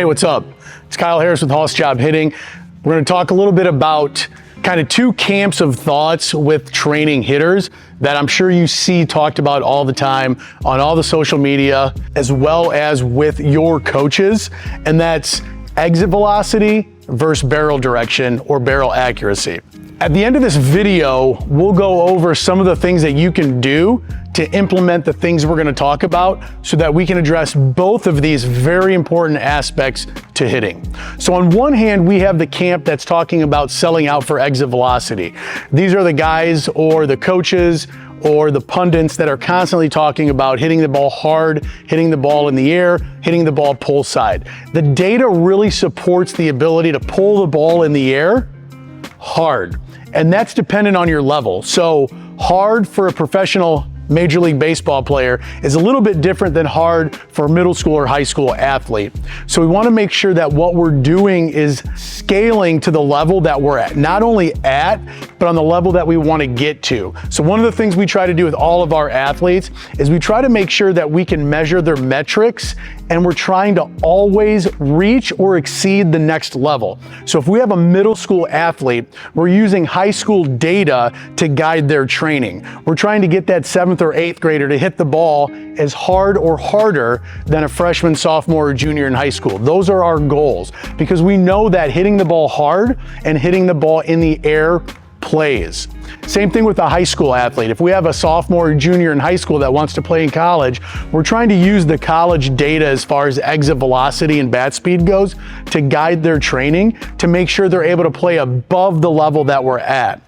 Hey, what's up? It's Kyle Harris with Hoss Job Hitting. We're going to talk a little bit about kind of two camps of thoughts with training hitters that I'm sure you see talked about all the time on all the social media, as well as with your coaches, and that's exit velocity versus barrel direction or barrel accuracy. At the end of this video, we'll go over some of the things that you can do to implement the things we're going to talk about so that we can address both of these very important aspects to hitting. So on one hand, we have the camp that's talking about selling out for exit velocity. These are the guys or the coaches or the pundits that are constantly talking about hitting the ball hard, hitting the ball in the air, hitting the ball pull side. The data really supports the ability to pull the ball in the air hard, and that's dependent on your level. So hard for a professional Major League Baseball player is a little bit different than hard for a middle school or high school athlete. So we want to make sure that what we're doing is scaling to the level that we're at, not only at, but on the level that we want to get to. So one of the things we try to do with all of our athletes is we try to make sure that we can measure their metrics, and we're trying to always reach or exceed the next level. So if we have a middle school athlete, we're using high school data to guide their training. We're trying to get that 7th or 8th grader to hit the ball as hard or harder than a freshman, sophomore, or junior in high school. Those are our goals, because we know that hitting the ball hard and hitting the ball in the air plays. Same thing with a high school athlete. If we have a sophomore or junior in high school that wants to play in college, we're trying to use the college data as far as exit velocity and bat speed goes to guide their training to make sure they're able to play above the level that we're at.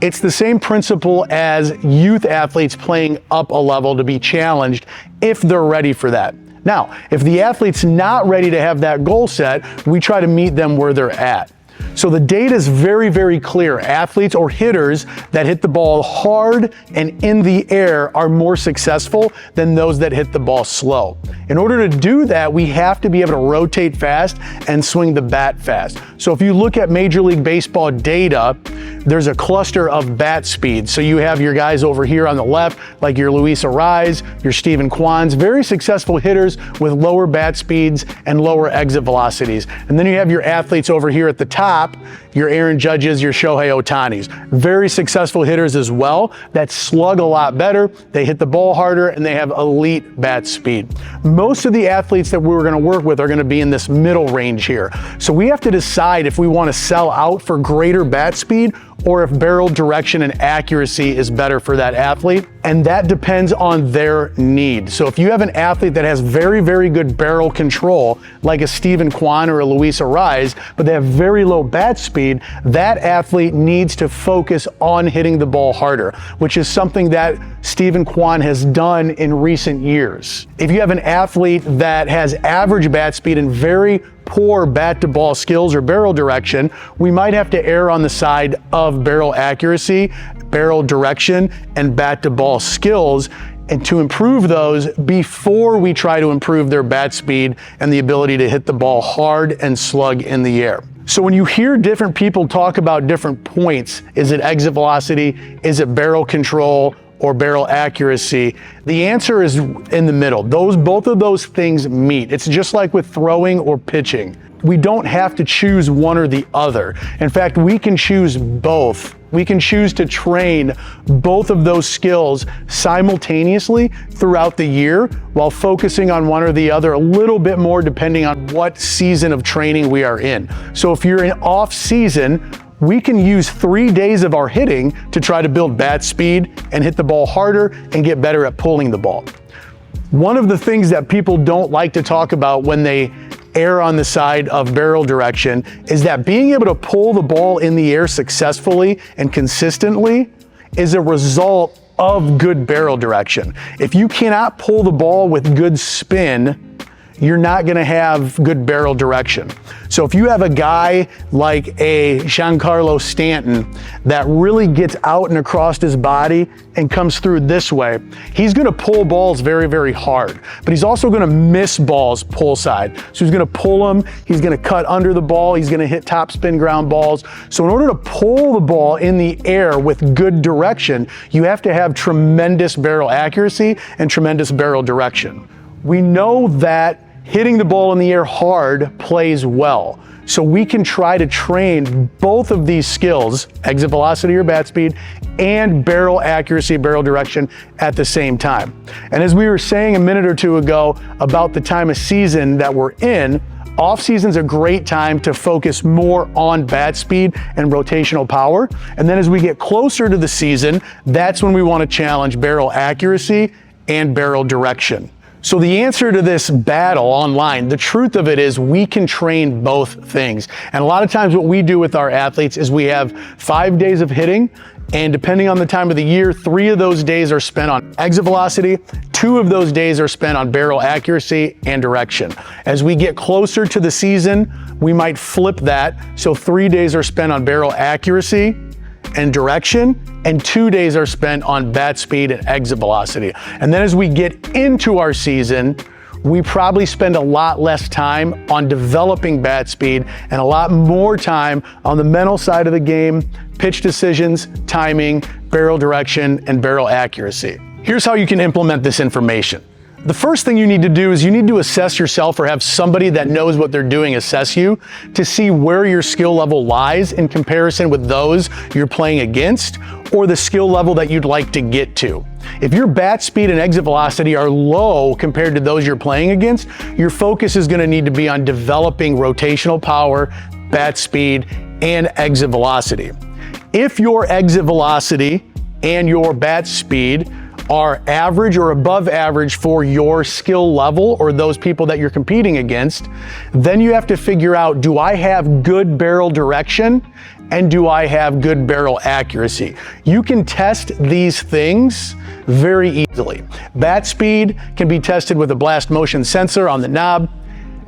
It's the same principle as youth athletes playing up a level to be challenged if they're ready for that. Now, if the athlete's not ready to have that goal set, we try to meet them where they're at. So the data is very, very clear. Athletes or hitters that hit the ball hard and in the air are more successful than those that hit the ball slow. In order to do that, we have to be able to rotate fast and swing the bat fast. So if you look at Major League Baseball data, there's a cluster of bat speed. So you have your guys over here on the left, like your Luis Arraez, your Steven Kwans, very successful hitters with lower bat speeds and lower exit velocities. And then you have your athletes over here at the top, your Aaron Judges, your Shohei Ohtanis. Very successful hitters as well that slug a lot better, they hit the ball harder, and they have elite bat speed. Most of the athletes that we're going to work with are going to be in this middle range here. So we have to decide if we want to sell out for greater bat speed or if barrel direction and accuracy is better for that athlete, and that depends on their need. So if you have an athlete that has very, very good barrel control, like a Steven Kwan or a Luis Arraez, but they have very low bat speed, that athlete needs to focus on hitting the ball harder, which is something that Steven Kwan has done in recent years. If you have an athlete that has average bat speed and very poor bat to ball skills or barrel direction, we might have to err on the side of barrel accuracy, barrel direction, and bat to ball skills, and to improve those before we try to improve their bat speed and the ability to hit the ball hard and slug in the air. So when you hear different people talk about different points, is it exit velocity, is it barrel control, or barrel accuracy, the answer is in the middle. Both of those things meet. It's just like with throwing or pitching. We don't have to choose one or the other. In fact, we can choose both. We can choose to train both of those skills simultaneously throughout the year while focusing on one or the other a little bit more depending on what season of training we are in. So if you're in off season, we can use 3 days of our hitting to try to build bat speed and hit the ball harder and get better at pulling the ball. One of the things that people don't like to talk about when they err on the side of barrel direction is that being able to pull the ball in the air successfully and consistently is a result of good barrel direction. If you cannot pull the ball with good spin, you're not going to have good barrel direction. So if you have a guy like a Giancarlo Stanton that really gets out and across his body and comes through this way, he's going to pull balls very, very hard, but he's also going to miss balls pull side. So he's going to pull them, he's going to cut under the ball, he's going to hit top spin ground balls. So in order to pull the ball in the air with good direction, you have to have tremendous barrel accuracy and tremendous barrel direction. We know that hitting the ball in the air hard plays well. So we can try to train both of these skills, exit velocity or bat speed, and barrel accuracy, barrel direction at the same time. And as we were saying a minute or two ago about the time of season that we're in, off-season's a great time to focus more on bat speed and rotational power. And then as we get closer to the season, that's when we want to challenge barrel accuracy and barrel direction. So the answer to this battle online, the truth of it is we can train both things. And a lot of times what we do with our athletes is we have 5 days of hitting, and depending on the time of the year, 3 of those days are spent on exit velocity, 2 of those days are spent on barrel accuracy and direction. As we get closer to the season, we might flip that. So 3 days are spent on barrel accuracy and direction, and 2 days are spent on bat speed and exit velocity. And then as we get into our season, we probably spend a lot less time on developing bat speed and a lot more time on the mental side of the game, pitch decisions, timing, barrel direction, and barrel accuracy. Here's how you can implement this information. The first thing you need to do is you need to assess yourself, or have somebody that knows what they're doing assess you, to see where your skill level lies in comparison with those you're playing against, or the skill level that you'd like to get to. If your bat speed and exit velocity are low compared to those you're playing against, your focus is going to need to be on developing rotational power, bat speed, and exit velocity. If your exit velocity and your bat speed are average or above average for your skill level or those people that you're competing against, then you have to figure out, do I have good barrel direction and do I have good barrel accuracy? You can test these things very easily. Bat speed can be tested with a blast motion sensor on the knob.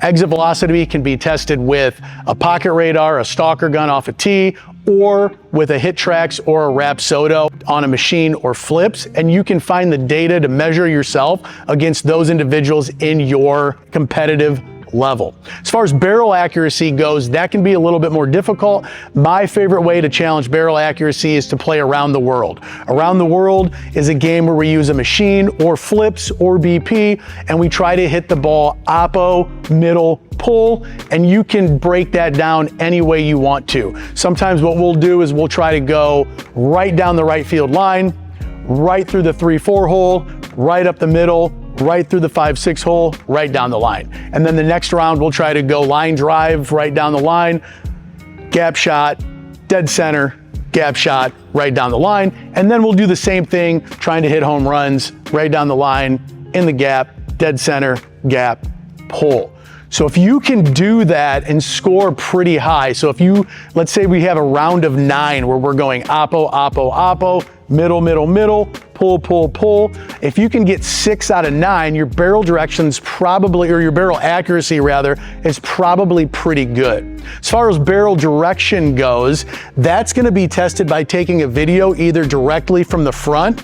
Exit velocity can be tested with a pocket radar, a stalker gun off a tee, or with a HitTrax or a Rapsodo on a machine or flips, and you can find the data to measure yourself against those individuals in your competitive level. As far as barrel accuracy goes, that can be a little bit more difficult. My favorite way to challenge barrel accuracy is to play Around the World. Around the World is a game where we use a machine or flips or BP, and we try to hit the ball oppo, middle, pull, and you can break that down any way you want to. Sometimes what we'll do is we'll try to go right down the right field line, right through the 3-4 hole, right up the middle, right through the 5-6 hole, right down the line. And then the next round, we'll try to go line drive, right down the line, gap shot, dead center, gap shot, right down the line. And then we'll do the same thing, trying to hit home runs, right down the line, in the gap, dead center, gap, pull. So if you can do that and score pretty high, so if you, let's say we have a round of 9 where we're going oppo, oppo, oppo, middle, middle, middle, pull, pull, pull. If you can get 6 out of 9, your barrel direction's probably, or your barrel accuracy rather, is probably pretty good. As far as barrel direction goes, that's gonna be tested by taking a video either directly from the front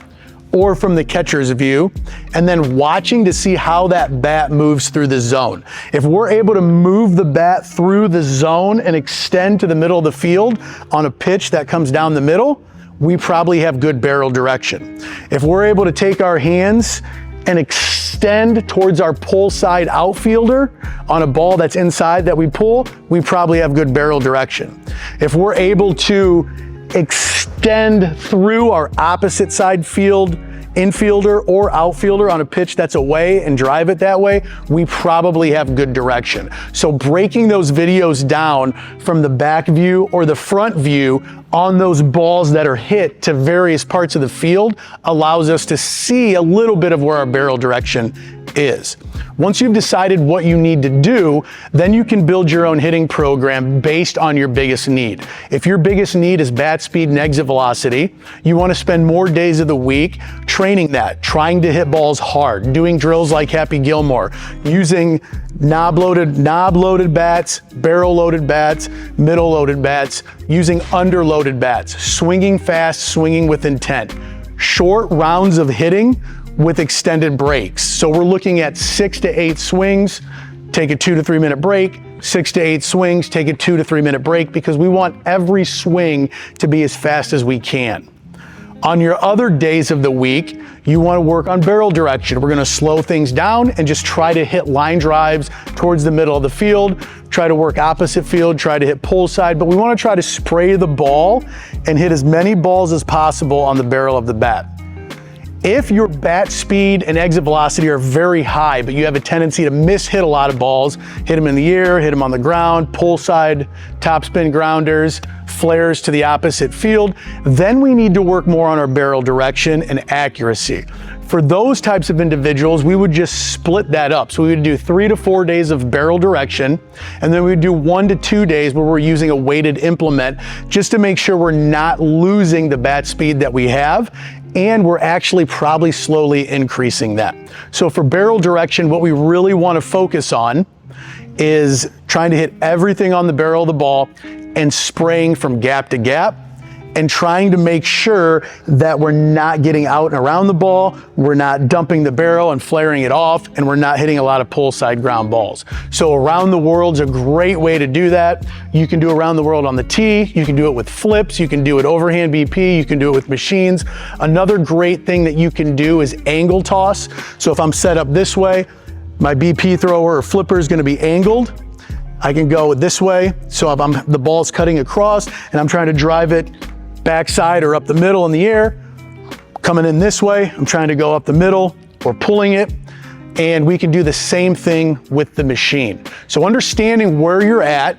or from the catcher's view, and then watching to see how that bat moves through the zone. If we're able to move the bat through the zone and extend to the middle of the field on a pitch that comes down the middle, we probably have good barrel direction. If we're able to take our hands and extend towards our pull side outfielder on a ball that's inside that we pull, we probably have good barrel direction. If we're able to extend through our opposite side field infielder or outfielder on a pitch that's away and drive it that way, we probably have good direction. So breaking those videos down from the back view or the front view on those balls that are hit to various parts of the field allows us to see a little bit of where our barrel direction is. Once you've decided what you need to do, then you can build your own hitting program based on your biggest need. If your biggest need is bat speed and exit velocity, you want to spend more days of the week training that, trying to hit balls hard, doing drills like Happy Gilmore, using knob-loaded bats, barrel-loaded bats, middle-loaded bats, using under-loaded bats, swinging fast, swinging with intent, short rounds of hitting with extended breaks. So we're looking at 6 to 8 swings, take a 2 to 3 minute break, 6 to 8 swings, take a 2 to 3 minute break, because we want every swing to be as fast as we can. On your other days of the week, you want to work on barrel direction. We're going to slow things down and just try to hit line drives towards the middle of the field, try to work opposite field, try to hit pull side, but we want to try to spray the ball and hit as many balls as possible on the barrel of the bat. If your bat speed and exit velocity are very high, but you have a tendency to miss-hit a lot of balls, hit them in the air, hit them on the ground, pull side, topspin grounders, flares to the opposite field, then we need to work more on our barrel direction and accuracy. For those types of individuals, we would just split that up. So we would do 3 to 4 days of barrel direction, and then we would do 1 to 2 days where we're using a weighted implement just to make sure we're not losing the bat speed that we have, and we're actually probably slowly increasing that. So for barrel direction, what we really want to focus on is trying to hit everything on the barrel of the ball and spraying from gap to gap, and trying to make sure that we're not getting out and around the ball, we're not dumping the barrel and flaring it off, and we're not hitting a lot of pull side ground balls. So around the world's a great way to do that. You can do around the world on the tee, you can do it with flips, you can do it overhand BP, you can do it with machines. Another great thing that you can do is angle toss. So if I'm set up this way, my BP thrower or flipper is going to be angled. I can go this way, so if the ball's cutting across and I'm trying to drive it backside or up the middle in the air, coming in this way, I'm trying to go up the middle or pulling it, and we can do the same thing with the machine. So understanding where you're at,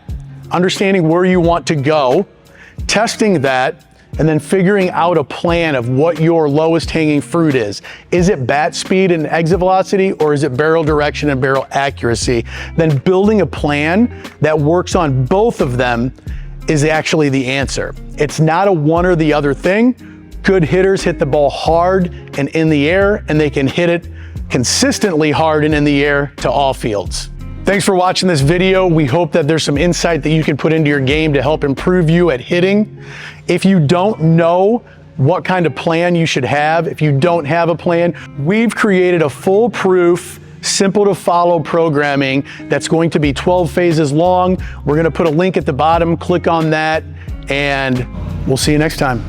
understanding where you want to go, testing that, and then figuring out a plan of what your lowest hanging fruit is. Is it bat speed and exit velocity, or is it barrel direction and barrel accuracy? Then building a plan that works on both of them is actually the answer. It's not a one or the other thing. Good hitters hit the ball hard and in the air, and they can hit it consistently hard and in the air to all fields. Thanks for watching this video. We hope that there's some insight that you can put into your game to help improve you at hitting. If you don't know what kind of plan you should have, if you don't have a plan, we've created a foolproof, simple to follow programming that's going to be 12 phases long. We're going to put a link at the bottom, click on that, and we'll see you next time.